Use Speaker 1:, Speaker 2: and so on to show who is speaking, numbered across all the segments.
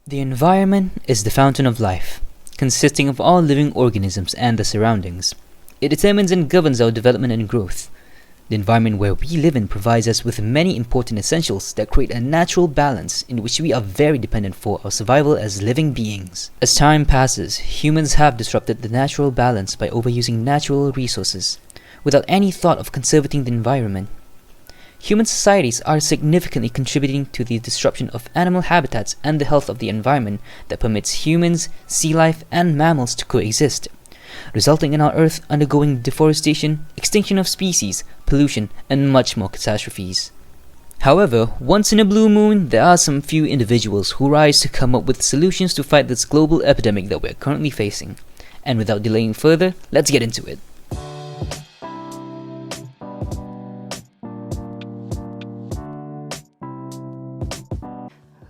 Speaker 1: The environment is the fountain of life, consisting of all living organisms and the surroundings. It determines and governs our development and growth. The environment where we live in provides us with many important essentials that create a natural balance in which we are very dependent for our survival as living beings. As time passes, humans have disrupted the natural balance by overusing natural resources, without any thought of conserving the environment. Human societies are significantly contributing to the disruption of animal habitats and the health of the environment that permits humans, sea life, and mammals to coexist, resulting in our Earth undergoing deforestation, extinction of species, pollution, and much more catastrophes. However, once in a blue moon, there are some few individuals who rise to come up with solutions to fight this global epidemic that we're currently facing. And without delaying further, let's get into it.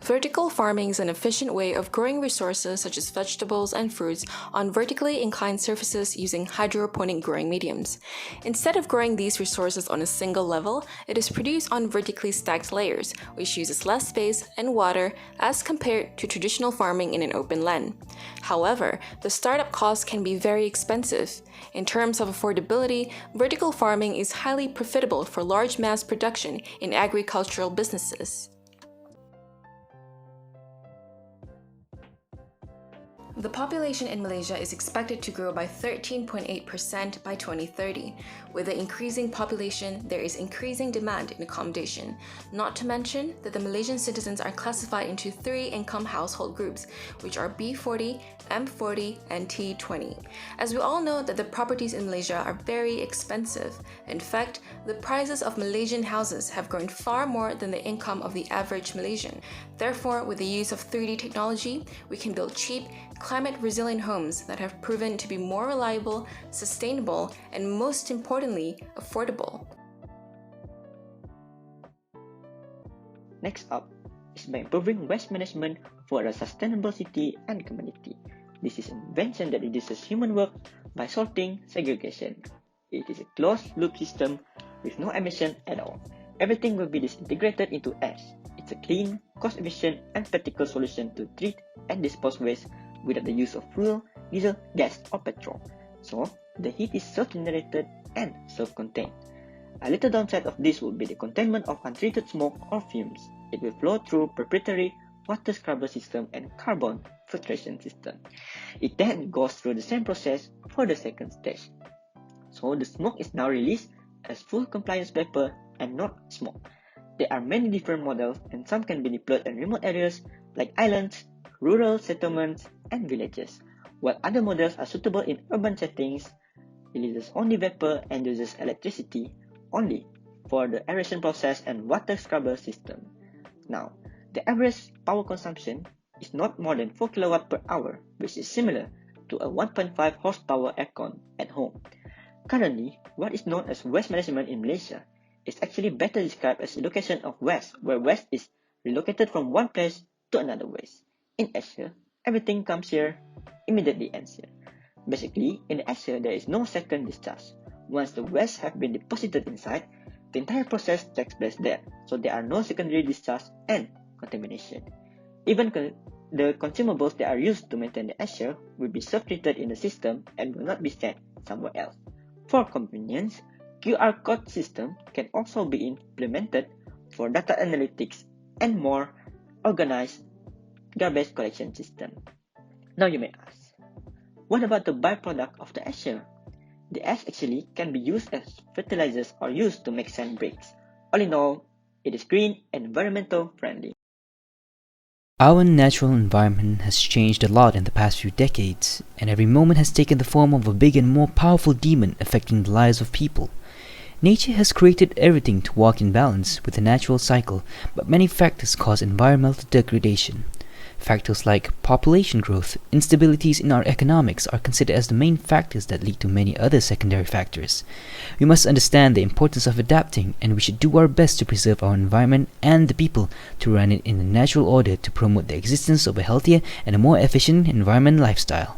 Speaker 2: Vertical farming is an efficient way of growing resources such as vegetables and fruits on vertically inclined surfaces using hydroponic growing mediums. Instead of growing these resources on a single level, it is produced on vertically stacked layers, which uses less space and water as compared to traditional farming in an open land. However, the startup cost can be very expensive. In terms of affordability, vertical farming is highly profitable for large mass production in agricultural businesses. The population in Malaysia is expected to grow by 13.8% by 2030. With the increasing population, there is increasing demand in accommodation. Not to mention that the Malaysian citizens are classified into three income household groups, which are B40, M40, and T20. As we all know that the properties in Malaysia are very expensive. In fact, the prices of Malaysian houses have grown far more than the income of the average Malaysian. Therefore, with the use of 3D technology, we can build cheap, climate-resilient homes that have proven to be more reliable, sustainable, and most importantly, affordable.
Speaker 3: Next up is by improving waste management for a sustainable city and community. This is an invention that reduces human work by sorting segregation. It is a closed-loop system with no emission at all. Everything will be disintegrated into ash. It's a clean, cost-efficient, and practical solution to treat and dispose waste without the use of fuel, diesel, gas, or petrol. So, the heat is self-generated and self-contained. A little downside of this would be the containment of untreated smoke or fumes. It will flow through proprietary water scrubber system and carbon filtration system. It then goes through the same process for the second stage. So, the smoke is now released as full compliance vapor and not smoke. There are many different models and some can be deployed in remote areas like islands, rural settlements, and villages, while other models are suitable in urban settings, releases only vapor and uses electricity only for the aeration process and water scrubber system. Now, the average power consumption is not more than 4 kW per hour, which is similar to a 1.5 horsepower aircon at home. Currently, what is known as waste management in Malaysia is actually better described as allocation of waste, where waste is relocated from one place to another place. In Asia, everything comes here, immediately ends here. Basically, in Asia, there is no second discharge. Once the waste have been deposited inside, the entire process takes place there, so there are no secondary discharge and contamination. Even the consumables that are used to maintain the Asia will be self-treated in the system and will not be sent somewhere else. For convenience, QR code system can also be implemented for data analytics and more organized garbage collection system. Now you may ask, what about the byproduct of the ash? The ash actually can be used as fertilizers or used to make sand bricks. All in all, it is green and environmental friendly.
Speaker 1: Our natural environment has changed a lot in the past few decades, and every moment has taken the form of a big and more powerful demon affecting the lives of people. Nature has created everything to walk in balance with the natural cycle, but many factors cause environmental degradation. Factors like population growth, instabilities in our economics are considered as the main factors that lead to many other secondary factors. We must understand the importance of adapting, and we should do our best to preserve our environment and the people to run it in a natural order to promote the existence of a healthier and a more efficient environment lifestyle.